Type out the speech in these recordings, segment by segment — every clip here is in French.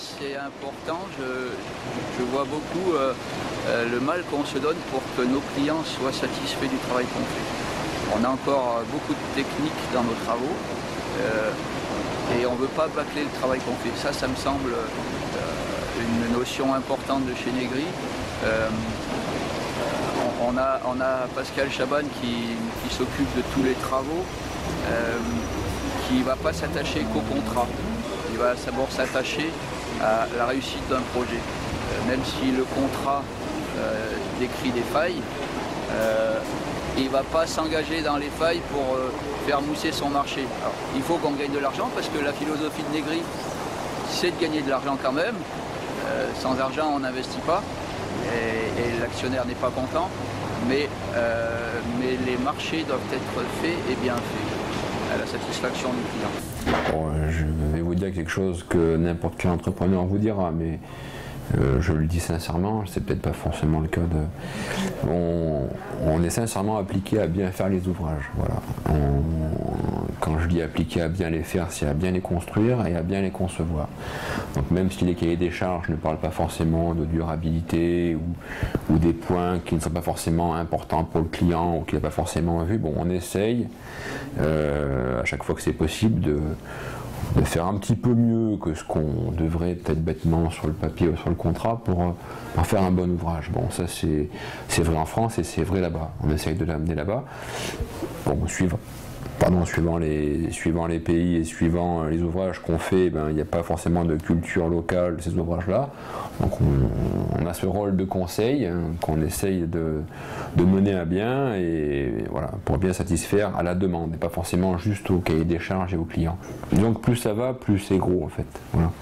c'est important. Je vois beaucoup le mal qu'on se donne pour que nos clients soient satisfaits du travail qu'on fait. On a encore beaucoup de techniques dans nos travaux et on ne veut pas bâcler le travail qu'on fait. Ça me semble une notion importante de chez Negri. On a Pascal Chaban qui s'occupe de tous les travaux, qui ne va pas s'attacher qu'au contrat. Il va d'abord s'attacher à la réussite d'un projet. Même si le contrat décrit des failles, il ne va pas s'engager dans les failles pour faire mousser son marché. Alors, il faut qu'on gagne de l'argent parce que la philosophie de Negri, c'est de gagner de l'argent quand même. Sans argent, on n'investit pas et l'actionnaire n'est pas content. Mais les marchés doivent être faits et bien faits, à la satisfaction du client. Bon, je vais vous dire quelque chose que n'importe quel entrepreneur vous dira, mais je le dis sincèrement, c'est peut-être pas forcément le cas de... On est sincèrement appliqué à bien faire les ouvrages. Voilà. Quand je dis appliqué à bien les faire, c'est à bien les construire et à bien les concevoir. Donc même si les cahiers des charges ne parlent pas forcément de durabilité ou des points qui ne sont pas forcément importants pour le client ou qu'il n'a pas forcément vu, bon, on essaye à chaque fois que c'est possible de faire un petit peu mieux que ce qu'on devrait peut-être bêtement sur le papier ou sur le contrat pour faire un bon ouvrage. Bon, ça c'est vrai en France et c'est vrai là-bas. On essaye de l'amener là-bas. Bon, suivant les pays et suivant les ouvrages qu'on fait, il n'y a pas forcément de culture locale de ces ouvrages-là. Donc on a ce rôle de conseil qu'on essaye de mener à bien et voilà, pour bien satisfaire à la demande et pas forcément juste au cahier des charges et aux clients. Donc plus ça va, plus c'est gros en fait. Voilà.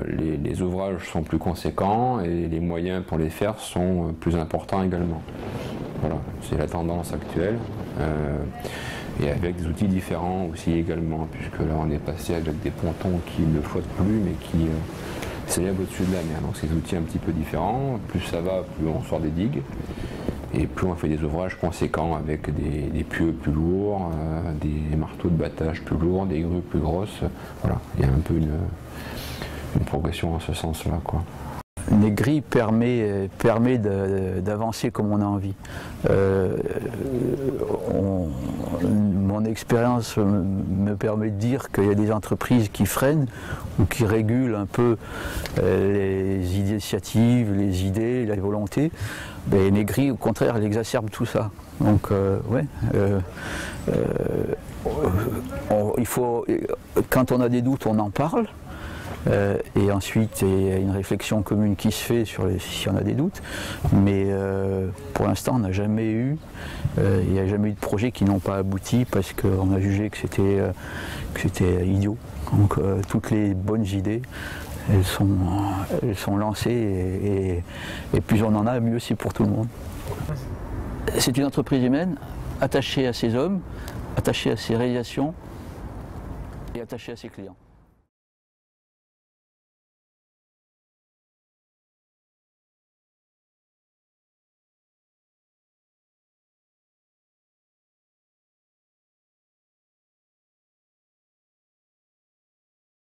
Les ouvrages sont plus conséquents et les moyens pour les faire sont plus importants également. Voilà, c'est la tendance actuelle. Et avec des outils différents aussi également, puisque là on est passé avec des pontons qui ne flottent plus mais qui s'élèvent au-dessus de la mer. Donc c'est des outils un petit peu différents, plus ça va, plus on sort des digues, et plus on fait des ouvrages conséquents avec des pieux plus lourds, des marteaux de battage plus lourds, des grues plus grosses. Voilà, il y a un peu une progression en ce sens-là, quoi. Negri permet d'avancer comme on a envie. Mon expérience me permet de dire qu'il y a des entreprises qui freinent ou qui régulent un peu les initiatives, les idées, la volonté. Mais Negri, au contraire, elle exacerbe tout ça. Donc, il faut, quand on a des doutes, on en parle. Et ensuite, il y a une réflexion commune qui se fait sur si on a des doutes. Mais pour l'instant, on n'a jamais eu, il n'y a jamais eu de projets qui n'ont pas abouti parce qu'on a jugé que c'était idiot. Donc toutes les bonnes idées, elles sont lancées et plus on en a, mieux c'est pour tout le monde. C'est une entreprise humaine attachée à ses hommes, attachée à ses réalisations et attachée à ses clients.